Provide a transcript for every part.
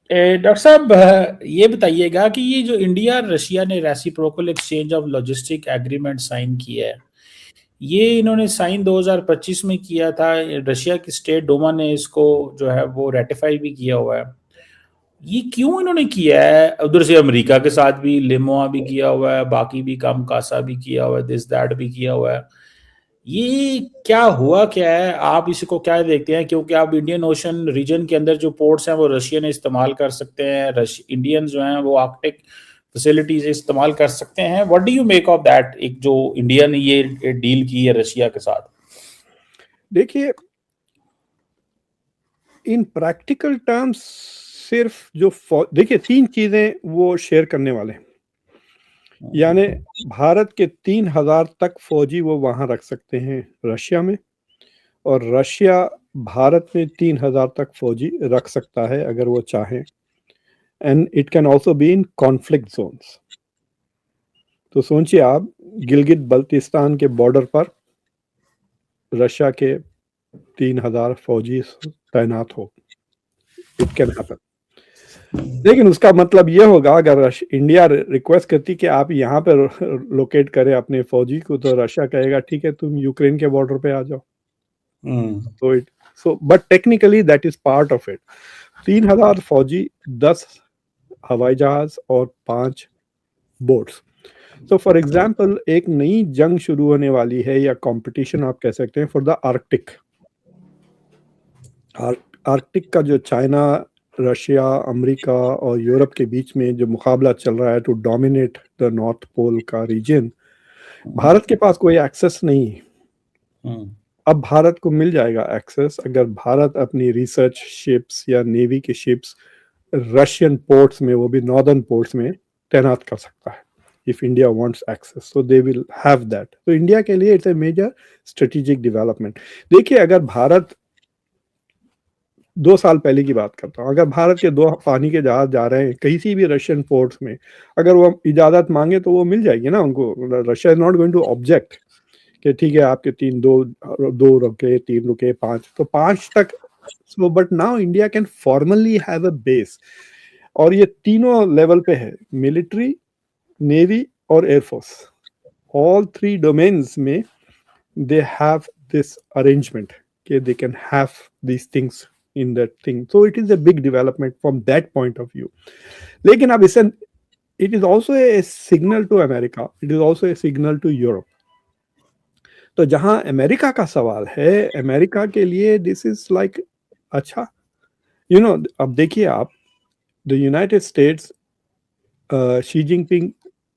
Doctor साहब, ये बताइएगा कि ये जो इंडिया और रशिया ने reciprocal exchange of logistic agreement sign किया है, ये इन्होंने साइन 2025 में किया था। रशिया की स्टेट डोमा ने इसको जो है वो रेटिफाई भी किया हुआ है। ये क्यों इन्होंने किया है? उधर से अमेरिका के साथ भी लिमोआ भी किया हुआ है, बाकी भी काम कासा भी किया हुआ है, दिस दैट भी किया हुआ है। ये क्या हुआ, क्या है? आप इसको क्या देखते हैं? क्योंकि आप इंडियन ओशन रीजन के अंदर जो पोर्ट्स हैं वो रशियन इस्तेमाल कर सकते हैं, इंडियन जो हैं वो आर्कटिक फैसिलिटीज इस्तेमाल कर सकते हैं। What do you make of that, एक जो इंडिया ने ये डील की है रशिया के साथ? देखिए, इन प्रैक्टिकल टर्म्स सिर्फ जो देखिए 3 चीजें वो शेयर करने वाले हैं। यानी भारत के 3000 तक फौजी वो वहां रख सकते हैं रशिया में, और रशिया भारत में 3000 तक फौजी रख सकता है अगर वो चाहे। And it can also be in conflict zones. तो सोचिए आप, गिलगित बल्तिस्तान के बॉर्डर पर रशिया के 3000 फौजी तैनात हो, इट कैन हैपन। लेकिन उसका मतलब ये होगा, अगर इंडिया रिक्वेस्ट करती कि आप यहाँ पे लोकेट करें अपने फौजी को, तो रशिया कहेगा ठीक है, तुम यूक्रेन के बॉर्डर पे आ जाओ। तो but technically that is part of it. 3000 फौजी, 10 हवाई जहाज और 5 बोट्स। तो फॉर एग्जाम्पल, एक नई जंग शुरू होने वाली है, या कंपटीशन आप कह सकते हैं, फॉर द आर्कटिक। आर्कटिक का जो चाइना, रशिया, अमेरिका और यूरोप के बीच में जो मुकाबला चल रहा है to dominate the north pole का रीजन, भारत के पास कोई एक्सेस नहीं है। अब भारत को मिल जाएगा एक्सेस, अगर भारत अपनी रिसर्च शिप्स या नेवी की शिप्स रशियन पोर्ट्स में, वो भी नॉर्दर्न पोर्ट्स में तैनात कर सकता है। If India wants access, so they will have that। तो इंडिया के लिए it's a major strategic development. देखिए, अगर भारत 2 साल पहले की बात करता हूँ, अगर भारत के 2 पानी के जहाज जा रहे हैं कहीं भी रशियन पोर्ट्स में, अगर वो इजाजत मांगे तो वो मिल जाएगी ना उनको। Russia is not going to object कि ठीक है, आपके 2 रुके, 3 रुके, 5, तो 5 तक। So but now India can formally have a base, और ये तीनों लेवल पे है, मिलिट्री, नेवी और एयरफोर्स। ऑल 3 डोमेन्स में दे हैव दिस अरेंजमेंट कि they can have these things in that thing। So it is a big development from that point of view। लेकिन अब इसे, it is also a signal to America, it is also a signal to Europe। तो जहां America का सवाल है, America के लिए दिस इज लाइक अच्छा, अब देखिए आप, the United states, Xi Jinping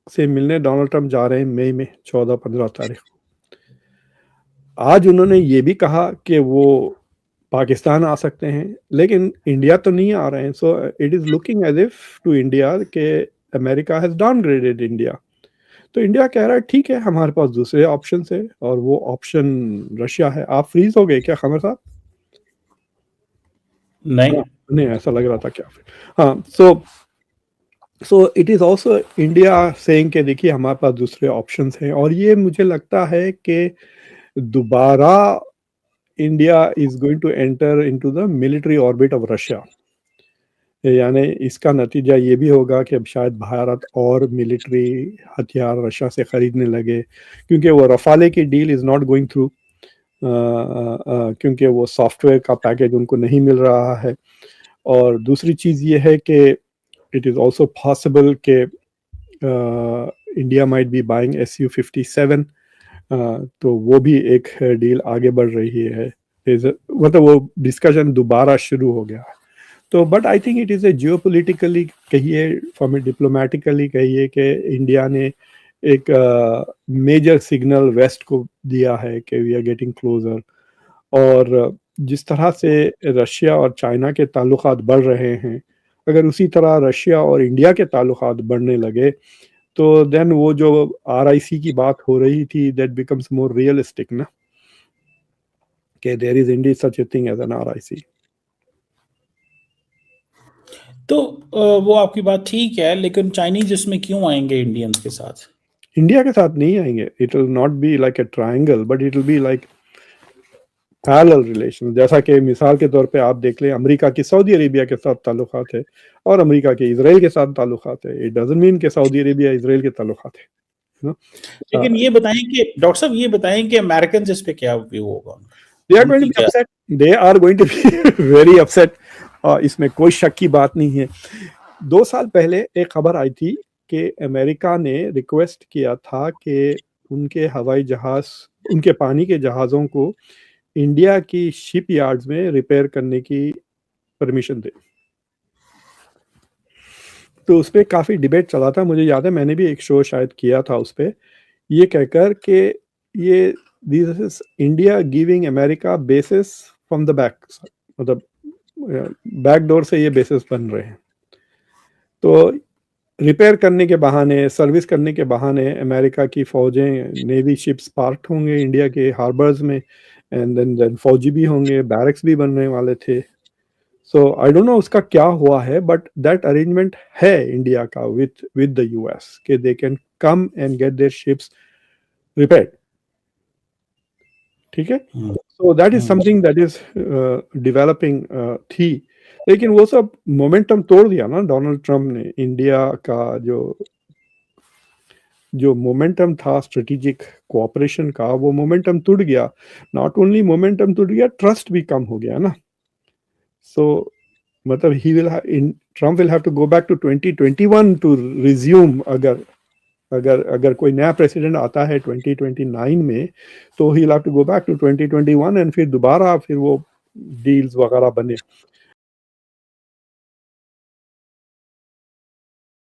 से मिलने डोनाल्ड ट्रंप जा रहे हैं मई में 14-15 तारीख। आज उन्होंने ये भी कहा कि वो पाकिस्तान आ सकते हैं, लेकिन इंडिया तो नहीं आ रहे हैं। So it is looking as if to India के अमेरिका हैज डाउनग्रेडेड इंडिया। तो इंडिया कह रहा है ठीक है, हमारे पास दूसरे ऑप्शन है, और वो ऑप्शन रशिया है। आप फ्रीज हो गए क्या खमर साहब? नहीं, ऐसा लग रहा था क्या? हाँ, सो it is also India saying कि देखिए हमारे पास दूसरे ऑप्शंस हैं, और ये मुझे लगता है कि दोबारा India is going to enter into the military orbit of Russia. यानी इसका नतीजा ये भी होगा कि अब शायद भारत और मिलिट्री हथियार रशिया से खरीदने लगे, क्योंकि वो रफाले की deal is not going through, क्योंकि वो सॉफ्टवेयर का पैकेज उनको नहीं मिल रहा है। और दूसरी चीज़ ये है कि इट इज़ ऑल्सो पॉसिबल कि India might be buying Su-57, तो वो भी एक डील आगे बढ़ रही है। मतलब वो डिस्कशन दोबारा शुरू हो गया है। तो but I think it is a geopolitically कहिए, फ्रॉम ए डिप्लोमेटिकली कहिए, कि इंडिया ने एक मेजर सिग्नल वेस्ट को दिया है कि वी आर गेटिंग क्लोजर। और जिस तरह से रशिया और चाइना के ताल्लुकात बढ़ रहे हैं, अगर उसी तरह रशिया और इंडिया के ताल्लुकात बढ़ने लगे, तो देन वो जो RIC की बात हो रही थी, दैट बिकम्स मोर रियलिस्टिक ना, कि there is indeed such a thing as an RIC। तो वो आपकी बात ठीक है, लेकिन चाइनीज इसमें क्यों आएंगे इंडियंस के साथ? इंडिया के साथ नहीं आएंगे। It will not be like a triangle, but it will be like parallel relation, जैसा कि मिसाल के तौर पे आप देख लें अमेरिका की सऊदी अरेबिया के साथ ताल्लुकात है और अमेरिका के इजराइल के साथ ताल्लुकात है। इट डजंट मीन कि सऊदी अरेबिया इजराइल के ताल्लुकात है ना। लेकिन ये बताएं कि डॉक्टर साहब ये बताएं कि अमेरिकन इस पे क्या व्यू होगा? They are going to be upset, they are going to be very upset, इसमें कोई शक की बात नहीं है। 2 साल पहले एक खबर आई थी कि अमेरिका ने रिक्वेस्ट किया था कि उनके हवाई जहाज, उनके पानी के जहाज़ों को इंडिया की शिप यार्ड्स में रिपेयर करने की परमिशन दे। तो उस पर काफ़ी डिबेट चला था, मुझे याद है मैंने भी एक शो शायद किया था उस पर, ये कहकर कि ये this is India giving America basis from the back, मतलब बैक डोर से ये बेसिस बन रहे हैं। तो रिपेयर करने के बहाने, सर्विस करने के बहाने अमेरिका की फौजें, नेवी शिप्स पार्क होंगे इंडिया के हार्बर्स में, एंड देन फौजी भी होंगे, बैरक्स भी बनने वाले थे। सो आई डोंट नो उसका क्या हुआ है, बट दैट अरेंजमेंट है इंडिया का विद द यूएस कि they can come and get their ships repaired. ठीक है, so that is something that is developing थी। लेकिन वो सब मोमेंटम तोड़ दिया ना डोनाल्ड ट्रम्प ने। इंडिया का जो मोमेंटम था स्ट्रेटेजिक कोऑपरेशन का, वो मोमेंटम टूट गया। नॉट ओनली मोमेंटम टूट गया, ट्रस्ट भी कम हो गया ना। सो मतलब he will Trump will have to go back to 2021 to resume. अगर कोई नया प्रेसिडेंट आता है 2029 में, तो he will have to go back to 2021 and फिर दोबारा फिर वो डील्स वगैरह बने।